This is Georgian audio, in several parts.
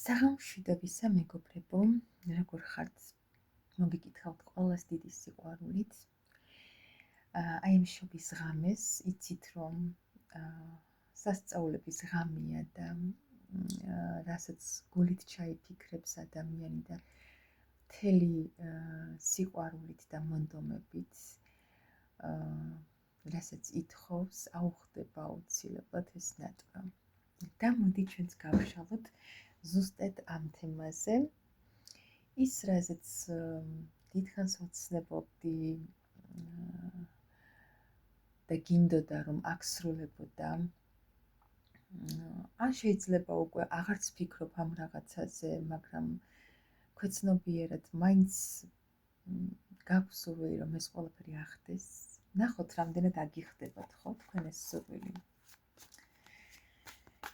საღამშვიდობისა მეგობრებო, როგორ ხართ? მოგიკითხავთ ყველას დიდი სიყვარულით. აი ამ შობის ღამეს იცით რომ სასწაულების ღამეა და რასაც გულით ჩაიფიქრებს ადამიანი და მთელი სიყვარულით და მონდომებით რასაც ითხოვს, აუხდება აუცილებლად ეს ნატვრა. და მოდი ჩვენც გავშალოთ ზუსტად ამ თემაზე. ის რაზეც დიდხანს ვცნობდი და გინდოდა რომ აღსრულებოდა. ან შეიძლება უკვე აღარც ფიქრობ ამ რაღაცაზე, მაგრამ ქვეცნობიერად მაინც გაქვს სურვილი რომ ეს ყველაფერი ახდეს. ნახოთ რამდენად აგიხდებათ ხო თქვენ ეს სურვილი.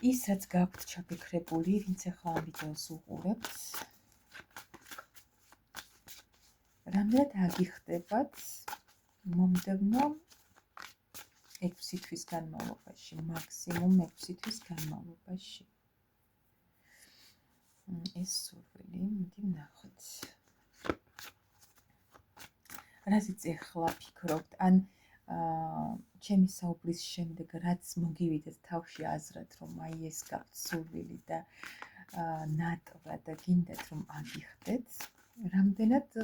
ის რაც გაქვთ ჩაფიქრებული, ვინც ახლა ამ ვიდეოს უყურებთ, რამდენად აგიხდებათ მომდევნო 6 თვის განმავლობაში, მაქსიმუმ 6 თვის განმავლობაში. ეს სურვილი, მოდი ვნახოთ. რაზეც ახლა ფიქრობთ, ან ჩემი საუბრის შემდეგ რაც მოგივიდეთ თავში აზრად, რომ აი ეს გაქვთ სურვილი და ნატვრა და გინდათ რომ აგიხდეთ, რამდენად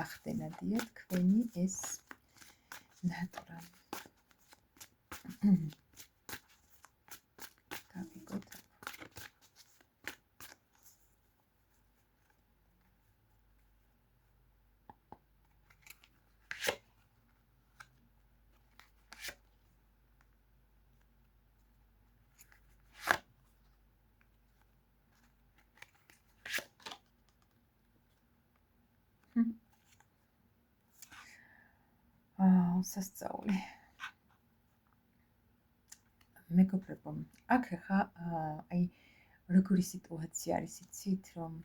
ახდენადია თქვენი ეს ნატვრა. გავიგოთ. სასწაული. მეგობრებო, აქ ხა აი როგორი სიტუაცია არის, იცით რომ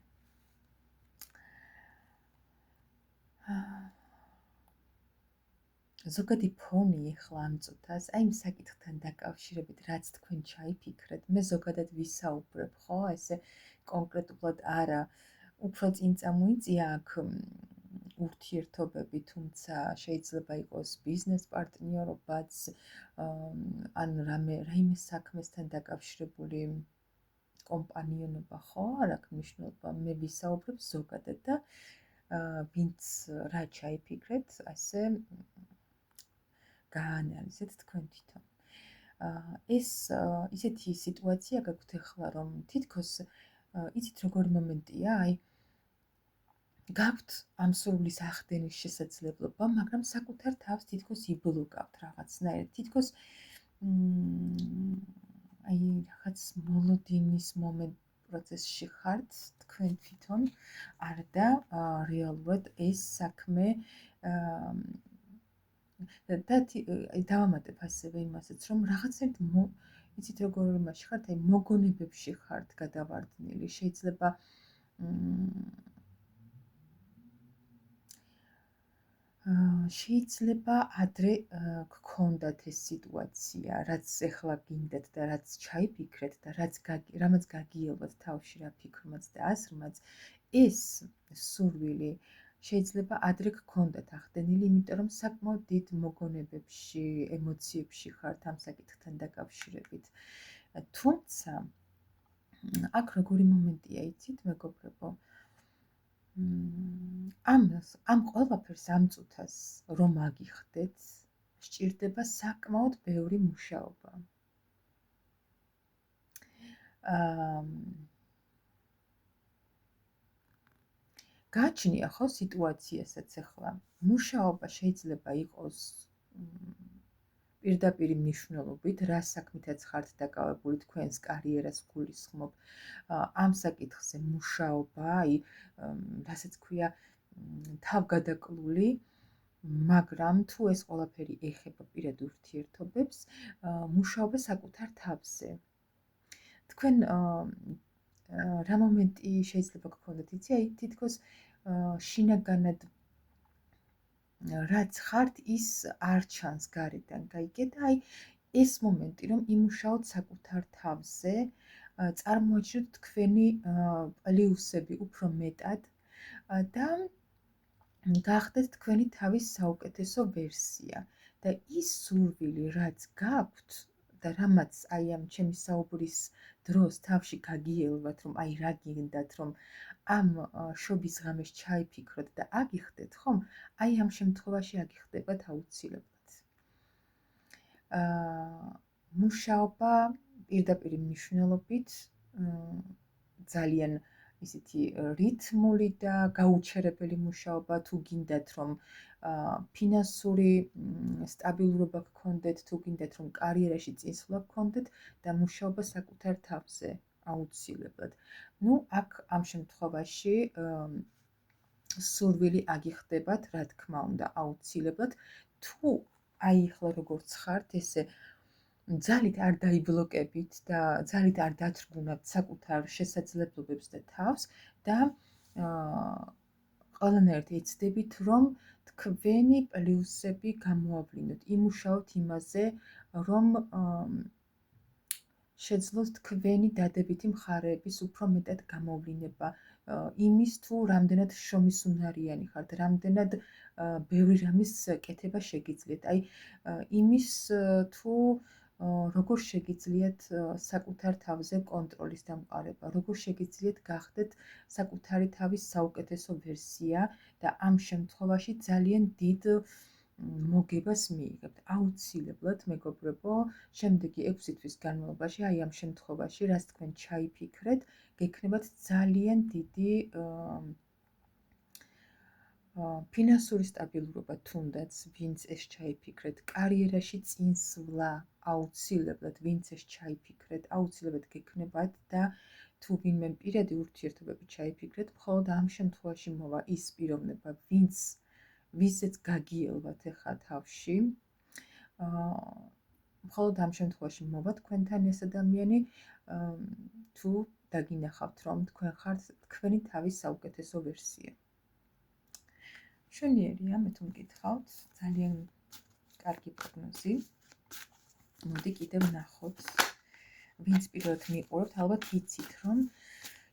ზოგადი ფონი ახლა ამ წუთას, აი იმ საკითხთან დაკავშირებით, რაც თქვენ ჩაიფიქრეთ, მე ზოგადად ვისაუბრებ, ხო, ესე კონკრეტულად არა, უფრო წინ წამოიწია აქ ურთიერთობები, თუმცა შეიძლება იყოს ბიზნეს პარტნიორობაც, ან რაიმე საქმესთან დაკავშირებული კომპანიონობა, ხო, არ აქვს მნიშვნელობა, მე ვისაუბრებ ზოგადად და ვინც რა ჩაიფიქრეთ, ასე გაანალიზეთ თქვენ თვითონ. ეს ისეთი სიტუაცია გაქვთ ახლა, რომ თითქოს იცით როგორი მომენტია, აი გაქვთ ამ სურვილის ახდენის შესაძლებლობა, მაგრამ საკუთარ თავს თითქოს იბლოკავთ რაღაცნაირად. თითქოს აი რაღაც მოლოდინის პროცესში ხართ თქვენ თვითონ, არდა რეალურად ეს საქმე და დავამატებ ასევე იმასაც, რომ რაღაცნაირად იცით როგორ იმაში ხართ, აი მოგონებებში ხართ გადავარდნილი, შეიძლება შეიძლება ადრე გქონდათ ეს სიტუაცია, რაც ახლა გინდათ და რაც ჩაიფიქრეთ და რამაც გაგიელვათ თავში რა ფიქრმაც და აზრმაც, ეს სურვილი შეიძლება ადრე გქონდათ ახდენილი, იმიტომ რომ საკმაოდ დიდ მოგონებებში, ემოციებში ხართ ამ საკითხთან დაკავშირებით. თუმცა აქ როგორი მომენტია, იცით მეგობრებო, ამ ყველაფერს ამ წუთას რომ აგიხდეთ, სჭირდება საკმაოდ ბევრი მუშაობა. გაჩნია ხო სიტუაციასაც ახლა. მუშაობა შეიძლება იყოს პირდაპირ მნიშვნელობით, რა საქმითაც ხართ დაკავებული, თქვენს კარიერას გულისხმობ, ამ საკითხზე მუშაობა, აი რასაც ქვია თავგადაკლული, მაგრამ თუ ეს ყველაფერი ეხება პირად ურთიერთობებს, მუშაობა საკუთარ თავზე. თქვენ რა მომენტი შეიძლება გქონდეთ, იცი, აი თითქოს შინაგანად რაც ხართ, ის არ ჩანს გარედან, გაიგეთ? აი ეს მომენტი, რომ იმუშაოთ საკუთარ თავზე, წარმოაჩინოთ თქვენი პლუსები უფრო მეტად და გახდეთ თქვენი თავის საუკეთესო ვერსია და ის სურვილი, რაც გაქვთ და რამაც აი ამ ჩემი საუბრის დროს თავში გაგიელვათ, რომ აი რა გინდათ, რომ ამ შობის ღამეს ჩაიფიქროთ და აგიხდეთ, ხომ? აი ამ შემთხვევაში აგიხდებათ აუცილებლად. მუშაობა პირდაპირ მნიშვნელობით ძალიან ისეთი რითმული და გაუჩერებელი მუშაობა, თუ გინდათ რომ ფინანსური სტაბილურობა გქონდეთ, თუ გინდათ რომ კარიერაში წინსვლა გქონდეთ და მუშაობა საკუთარ თავზე აუცილებლად. ნუ აქ ამ შემთხვევაში სურვილი აგიხდებათ, რა თქმა უნდა, აუცილებლად, თუ აი ახლა როგორც ხართ, ესე ძალით არ დაიბლოკებით და ძალით არ დათრგუნავთ საკუთარ შესაძლებლობებს და თავს და ყველანაირად ეცდებით, რომ თქვენი პლუსები გამოავლინოთ, იმუშაოთ იმაზე, რომ შეძლოთ თქვენი დადებითი მხარეების უფრო მეტად გამოვლინება, იმის თუ რამდენად შრომისუნარიანი ხართ, რამდენად ბევრი რამის კეთება შეგიძლიათ, აი იმის თუ როგორ შეგიძლიათ საკუთარ თავზე კონტროლის დამყარება, როგორ შეგიძლიათ გახდეთ საკუთარი თავის საუკეთესო ვერსია და ამ შემთხვევაში ძალიან დიდ მოგებას მიიღებთ. აუცილებლად, მეგობრებო, შემდეგი 6 თვის განმავლობაში, აი ამ შემთხვევაში, რაც თქვენ ჩაიფიქრეთ, გექნებათ ძალიან დიდი ფინანსური სტაბილურობა, თუნდაც ვინც ეს ჩაიფიქრეთ, კარიერაში წინსვლა აუცილებლად, ვინც ეს ჩაიფიქრეთ, აუცილებლად გექნებათ და თუ ვინმე პირადი ურთიერთობები ჩაიფიქრეთ, მხოლოდ ამ შემთხვევაში მოვა ის პიროვნება, ვისაც გაგიელვათ ახლა თავში, მხოლოდ ამ შემთხვევაში მოვა თქვენთან ეს ადამიანი, თუ დაგინახავთ, რომ თქვენ ხართ თქვენი თავის საუკეთესო ვერსია. მშვენიერია, მე თუ მკითხავთ, ძალიან კარგი პროგნოზი. მოდი კიდევ ვნახოთ, ვინც პირველად მიყურებთ, ალბათ იცით, რომ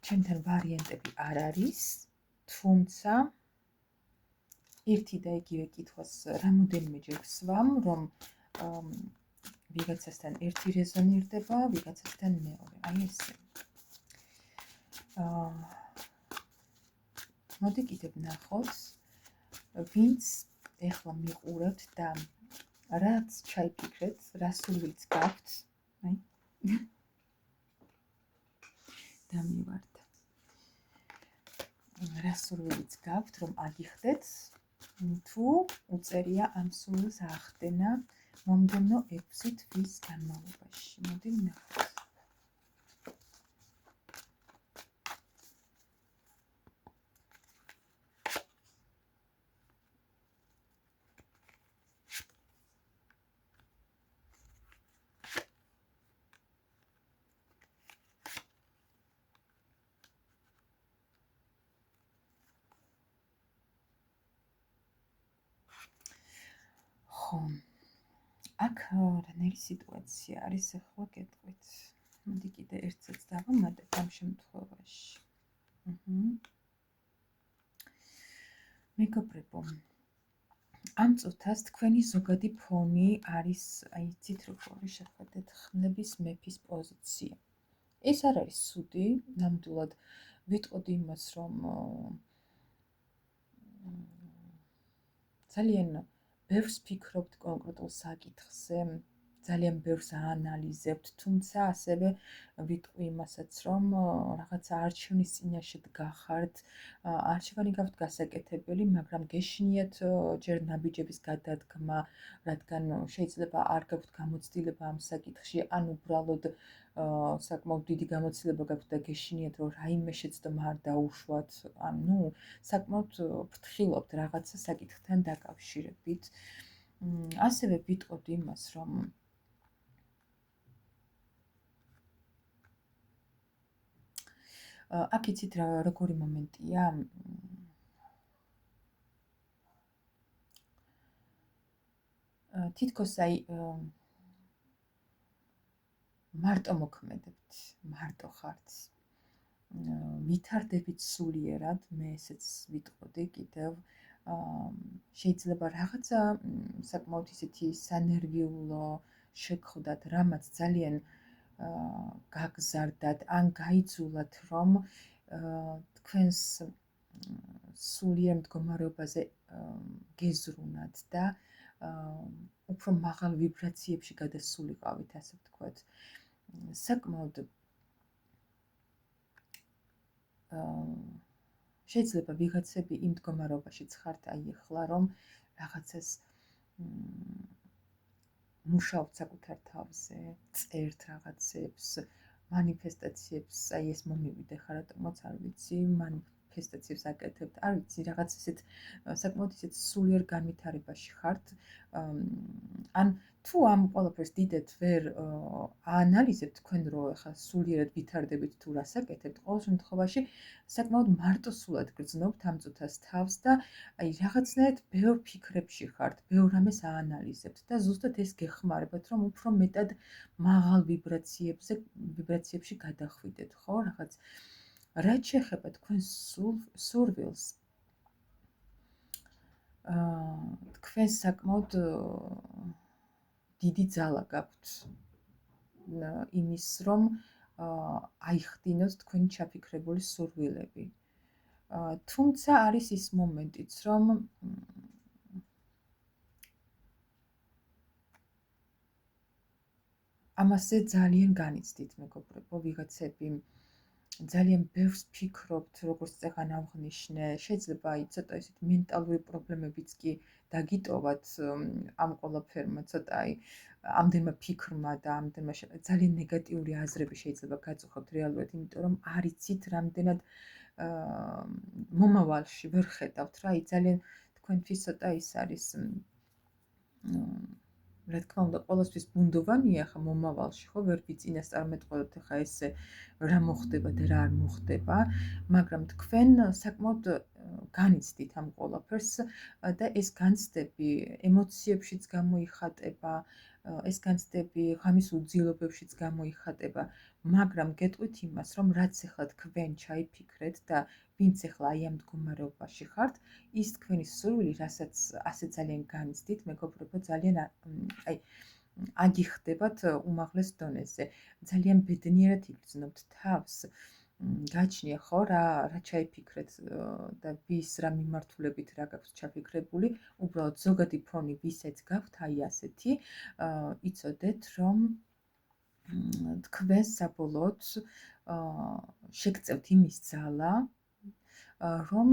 ჩემთან ვარიანტები არ არის, თუმცა ერთი და იგივე კითხვას რამოდენიმეჯერ ვსვამ, რომ ვიღაცასთან ერთი რეზონირდება, ვიღაცასთან მეორე. აი ესე. მოდი კიდევ ვნახოთ, ვინც ეხლა მიყურებთ და რაც ჩაიფიქრეთ, რა სურვილიც გაქვთ, აი დამივარდა. რა სურვილიც გაქვთ, რომ აგიხდეთ, თუ უწერია ამ სურვილს ახდენა მომდევნო 6 თვის განმავლობაში. მოდი ვნახოთ. ხო, აქ რანაირი სიტუაცია არის, ახლა გეტყვით. მოდი კიდე ერთსაც დავამატებ ამ შემთხვევაში. მეგობრებო, ამ წუთას თქვენი ზოგადი ფონი არის, აი იცით როგორი, შეხედეთ, ხმლების მეფის პოზიცია. ეს არ არის ცუდი, ნამდვილად ვიტყოდი იმას, რომ ძალიან ბევრს ფიქრობთ კონკრეტულ საკითხზე, ძალიან ბევრს აანალიზებთ, თუმცა ასევე ვიტყვი იმასაც, რომ რაღაცა არჩევნის წინაშე დგახართ, არჩევანი გაქვთ გასაკეთებელი, მაგრამ გეშინიათ ჯერ ნაბიჯების გადადგმა, რადგან შეიძლება არ გაქვთ გამოცდილება ამ საკითხში, ან უბრალოდ საკმაოდ დიდი გამოცდილება გაქვთ და გეშინიათ, რომ რაიმე შეცდომა არ დაუშვათ, ანუ საკმაოდ ფრთხილობთ რაღაცა საკითხთან დაკავშირებით. ასევე ვიტყოდი იმას, რომ აქ იცით როგორი მომენტია, თითქოს აი მარტო მოქმედებთ, მარტო ხართ. ვითარდებით სულიერად, მე ესეც ვიტყოდი კიდევ. შეიძლება რაღაცა საკმაოდ ისეთი სანერვიულო შეგხვდათ, რამაც ძალიან გაგზარდათ ან გაიძულათ, რომ თქვენს სულიერ მდგომარეობაზე გეზრუნათ და უფრო მაღალ ვიბრაციებში გადასულიყავით, ასე ვთქვათ. საკმაოდ შეიძლება ვიღაცები იმ მდგომარეობაშიც ხართ აი ახლა, რომ რაღაცას მუშაობთ საკუთარ თავზე, წერთ რაღაცებს, მანიფესტაციებს, აი ეს მომივიდე ხარ, რატომაც არ ვიცი, მანიფესტაციებს აკეთებთ, არ ვიცი, რაღაც ისეთ საკმაოდ ისეთ სულიერ განვითარებაში ხართ, ან თუ ამ ყველაფერს დიდად ვერ აანალიზებთ თქვენ, რომ ახლა სულიერად ვითარდებით თუ რას აკეთებთ, ყოველ შემთხვევაში საკმაოდ მარტოსულად გრძნობთ ამ წუთას თავს და აი რაღაცნაირად ბევრ ფიქრებში ხართ, ბევრ რამეს აანალიზებთ და ზუსტად ეს გეხმარებათ, რომ უფრო მეტად მაღალ ვიბრაციებში გადახვიდეთ, ხო? რაღაც რაც შეეხება თქვენ სურვილს, თქვენ საკმაოდ დიდი ძალა გაქვთ იმის, რომ აიხდინოთ თქვენი ჩაფიქრებული სურვილები. თუმცა არის ის მომენტიც, რომ ამაზე ძალიან განიცდით, მეგობრებო, ვიღაცები ძალიან ბევრს ფიქრობთ, როგორც წეგან ავღნიშნე, შეიძლება ცოტა ისეთ მენტალური პრობლემებიც კი დაგიტოვათ ამ ყველაფერმა, ცოტა ამდენმა ფიქრმა და ამდენმა ძალიან ნეგატიური აზრები შეიძლება გაწუხებთ რეალურად, იმიტომ რომ არ იცით რამდენად მომავალში ვერ ხედავთ რა, ძალიან თქვენთვის ცოტა ის არის რა თქმა უნდა, ყოველთვის ბუნდოვანია ხა მომავალში, ხო, ვერ ვიწინასწარმეტყველებთ ხა ესე რა მოხდება და რა არ მოხდება, მაგრამ თქვენ საკმაოდ განიცდით ამ ყველაფერს და ეს განცდები ემოციებშიც გამოიხატება, ეს განცდები ღამის უძილობებშიც გამოიხატება, მაგრამ გეტყვით იმას, რომ რაც ახლა თქვენ ჩაიფიქრეთ და ვინც ახლა აი ამ მდგომარეობაში ხართ, ის თქვენი სურვილი, რასაც ასე ძალიან განიცდით, მეგობრებო, ძალიან აი აგიხდებათ უმაღლეს დონეზე. ძალიან ბედნიერად იგრძნობთ თავს. გაჩნია ხო რა ჩაიფიქრეთ და ვის რა მიმართულებით რა გაქვთ ჩაფიქრებული, უბრალოდ ზოგადი ფონი ვისაც გაქვთ, აი ასეთი, იცოდეთ, რომ თქვენ საბოლოოდ შეგწევთ იმის ძალა, რომ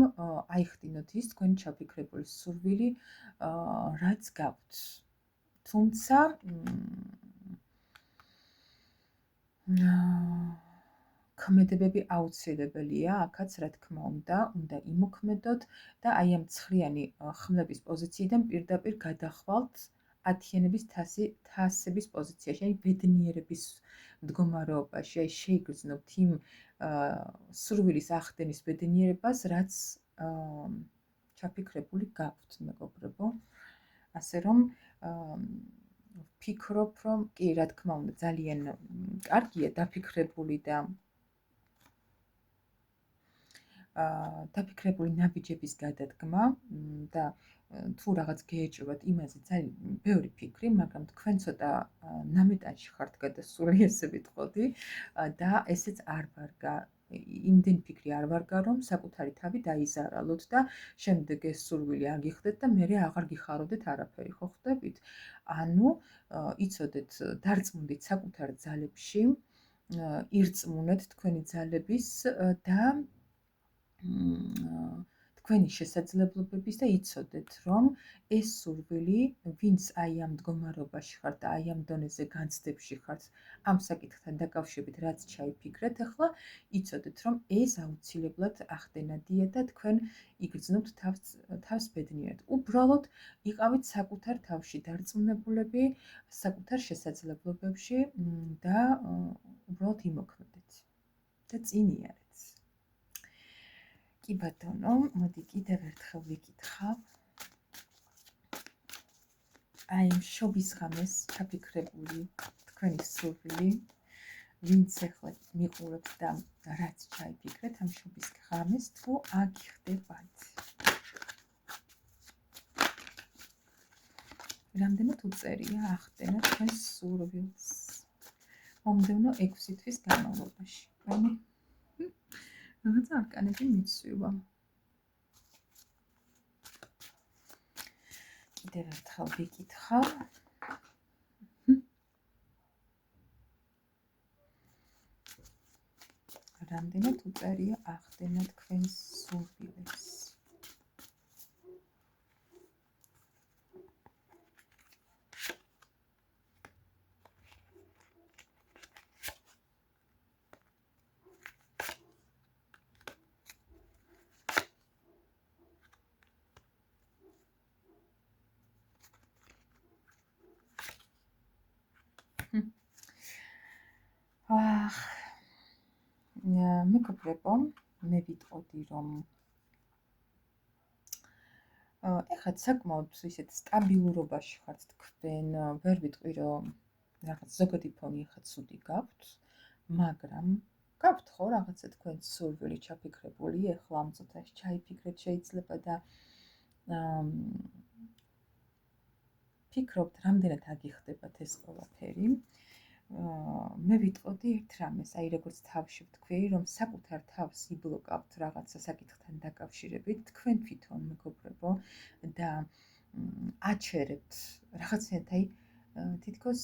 აიხდინოთ ის თქვენი ჩაფიქრებული სურვილი, რაც გაქვთ. თუმცა ქმედებები აუცილებელია, აქაც რა თქმა უნდა იმოქმედოთ და აი ამ ცხრიანი ხმლების პოზიციიდან პირდაპირ გადახვალთ ათიანების თასების პოზიციაში, აი ბედნიერების მდგომარეობაში, აი შეიგრძნობთ იმ სურვილის ახდენის ბედნიერებას, რაც ჩაფიქრებული გაქვთ, მეგობრებო. ასე რომ ვფიქრობ, რომ კი, რა თქმა უნდა, ძალიან კარგია დაფიქრებული და დაფიქრებული ნაბიჯების გადადგმა და თუ რაღაც გეეჭვებათ იმაზე ძალიან ბევრი ფიქრი, მაგრამ თქვენ ცოტა ნამეტანში ხართ გადასული, ესე ვიტყოდი და ესეც არ ვარგა. იმდენ ფიქრი არ ვარგა, რომ საკუთარი თავი დაიზარალოთ და შემდეგ ეს სურვილი აგიხდეთ და მერე აღარ გიხარობდეთ არაფერი, ხო ხვდებით? ანუ იცოდეთ, დარწმუნდით საკუთარ ძალებში, ირწმუნეთ თქვენი ძალების და თქვენი შესაძლებლობების და იცოდეთ, რომ ეს სურვილი, ვინც აი ამ მდგომარეობაში ხართ და აი ამ დონეზე განცდებში ხართ, ამ საკითხთან დაკავშირებით რაც ჩაიფიქრეთ, ახლა იცოდეთ, რომ ეს აუცილებლად ახდენადია და თქვენ იგრძნობთ თავს ბედნიერად. უბრალოდ იყავით საკუთარ თავში დარწმუნებულები, საკუთარ შესაძლებლობებში და უბრალოდ იმოქმედეთ და წინ იარეთ. კი ბატონო, მოდი კიდევ ერთხელ ვიკითხავ. აი შობის ღამეს ჩაფიქრებული თქვენი სურვილი, ვინც ახლა მიყურებთ და რაც ჩაიფიქრეთ ამ შობის ღამეს თუ აგიხდებათ. რამდენად უწერია ახდენა თქვენს სურვილს მომდევნო 6 თვის განმავლობაში. ანუ რაღაცა არკანები მიცვივა. კიდევ ერთხელ ვიკითხავ. რამდენად უწერია ახდენა თქვენს სურვილს. მეგობრებო, მე ვიტყოდი, რომ ეხლა საკმაოდ ისეთ სტაბილურობაში ხართ თქვენ, ვერ ვიტყვი, რომ რაღაც ზოგადი ფონი ეხლა ცუდი გაქვთ, მაგრამ გაქვთ ხო რაღაცა თქვენ სურვილი ჩაფიქრებული, ეხლა ამ წუთაში ჩაიფიქრეთ შეიძლება და ფიქრობთ, რამდენად აგიხდებათ ეს ყველაფერი. მე ვიტყოდი ერთ რამეს, აი როგორც თავში ვთქვი, რომ საკუთარ თავს იბლოკავთ რაღაცა საკითხთან დაკავშირებით, თქვენ თვითონ მეგობრებო და აჩერებთ რაღაცნაირად, აი თითქოს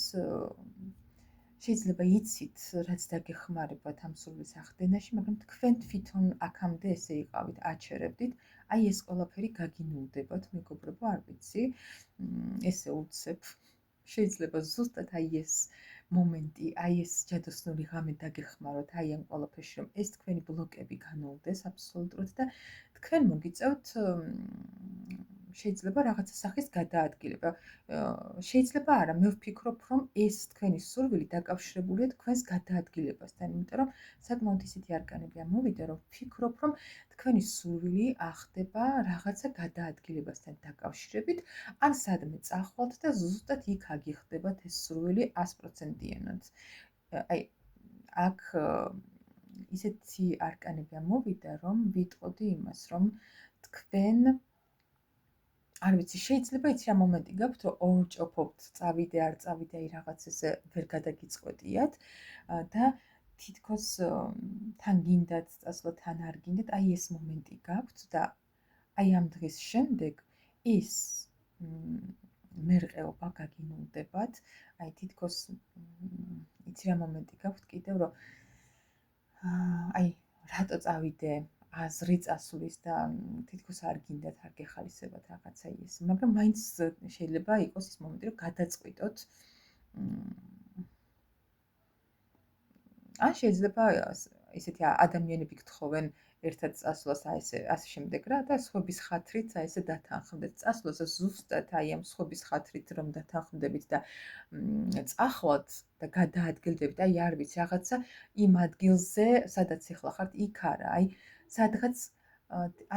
შეიძლება იცით, რაც დაგეხმარებათ ამ სურვილის ახდენაში, მაგრამ თქვენ თვითონ აქამდე ესე იყავით, აჩერებდით, აი ეს ყველაფერი გაგინულდებათ, მეგობრებო, არ ვიცი, ესე უცებ. შეიძლება ზუსტად აი ეს მომენტი, აი ეს ჯადოსნური ღამე დაგეხმაროთ, აი ამ ყველაფერში, რომ ეს თქვენი ბლოკები განულდეს აბსოლუტურად და თქვენ მოგიწევთ შეიძლება რაღაცა სახის გადაადგილება. შეიძლება არა, მე ვფიქრობ, რომ ეს თქვენი სურვილი დაკავშირებულია თქვენს გადაადგილებასთან, იმიტომ რომ საკმაოდ ისეთი არკანები ამოვიდა, რომ ვფიქრობ, რომ თქვენი სურვილი ახდება რაღაცა გადაადგილებასთან დაკავშირებით, ან სადმე წახვალთ და ზუსტად იქ აგიხდებათ ეს სურვილი 100%-იანად. აი, აქ ისეთი არკანები ამოვიდა, რომ ვიტყოდი იმას, რომ თქვენ არ ვიცი, შეიძლება იცი რა მომენტი გაქვთ, რომ ორჭოფობთ, წავიდე, არ წავიდე, აი რაღაც ესე ვერ გადაგიწყვეტიათ და თითქოს თან გინდათ წასვლა, თან არ გინდათ, აი ეს მომენტი გაქვთ და აი ამ დღის შემდეგ ის მერყეობა გაგინულდებათ, აი თითქოს იცი რა მომენტი გაქვთ კიდევ, რომ აი რატო წავიდე აზრი წასulis და თითქოს არ გინდათ, არ გეხალისებათ რაღაცა ის, მაგრამ მაინც შეიძლება იყოს ის მომენტი, რომ გადაწყვიტოთ. ან შეიძლება ისეთი ადამიანები გთხოვენ ერთად წასვლას, აი ასე შემდეგ რა და სხვების ხათრით აი ესე დათანხმდეთ წასვლას, ზუსტად აი ამ სხვების ხათრით რომ დათანხმდებით და წახვალთ და გადაადგილდებით, აი არ ვიცი, რაღაცა იმ ადგილზე, სადაც ეხლა ხართ, იქ არა, აი სადღაც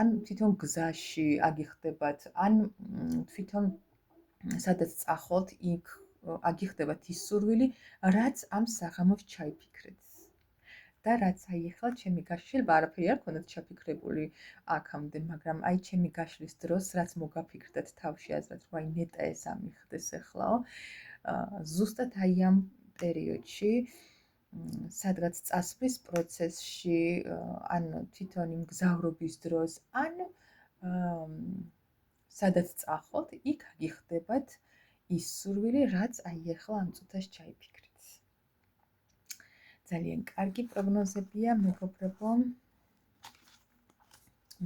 ან თვითონ გზაში აგიხდებათ, ან თვითონ სადაც წახვალთ, იქ აგიხდებათ ის სურვილი, რაც ამ საღამოს ჩაიფიქრეთ. და რაც აი ეხლა ჩემი გაშლილება არაფერი არ ქონდათ ჩაფიქრებული აქამდე, მაგრამ აი ჩემი გაშლის დროს, რაც მოგაფიქრდათ თავში აზრად, რომ აი ნეტა ეს ამიხდეს ეხლაო, ზუსტად აი ამ პერიოდში, სადღაც წასვლის პროცესში, ან თვითონ იმ გზავრობის დროს, ან სადაც წახვალთ, იქ აგიხდებათ ის სურვილი, რაც აი ეხლა ამ წუთას ჩაიფიქრეთ. ძალიან კარგი პროგნოზებია, მეგობრებო.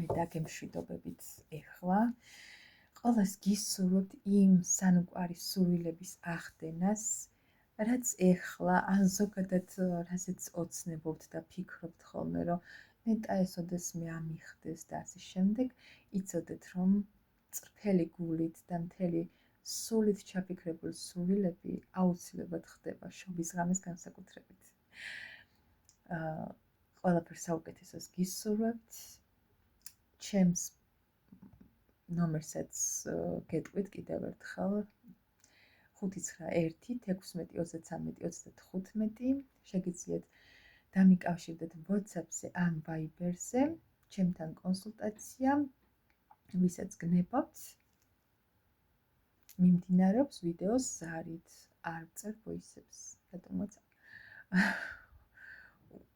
მე დაგემშვიდობებით ეხლა. ყველას გისურვებთ იმ სანუკვარი სურვილების ახდენას, რაც ეხლა ან ზოგადად რაზეც ოცნებობთ და ფიქრობთ ხოლმე, რომ ნეტა ეს ოდესმე ამიხდეს და ასე შემდეგ, იცოდეთ, რომ წრფელი გულით და მთელი სულით ჩაფიქრებული სურვილები აუცილებლად ხდება შობის ღამეს განსაკუთრებით. ყველაფერს საუკეთესოს გისურვებთ. ჩემს ნომერსაც გეტყვით კიდევ ერთხელ 591 შეგიძლიათ დამიკავშირდეთ WhatsApp-ზე ან Viber-ზე ჩემთან კონსულტაცია, ვისაც გნებავთ, მიმდინარეობს ვიდეოს ზარით, არ წერ voice-ებს, რატომაც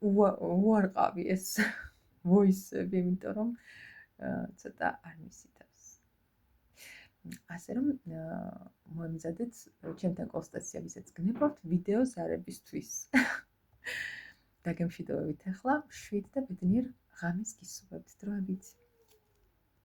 უარყავი ეს voice-ები, იმიტომ რომ ცოტა არ მისითავს. ასე რომ მოემზადეთ ჩემთან კონსულტაცია, ვისაც გნებავთ ვიდეო ზარებისთვის. დაგემშვიდობებით ახლა, შვიდ და ბედნიერ ღამეს გისურვებთ. დროებით.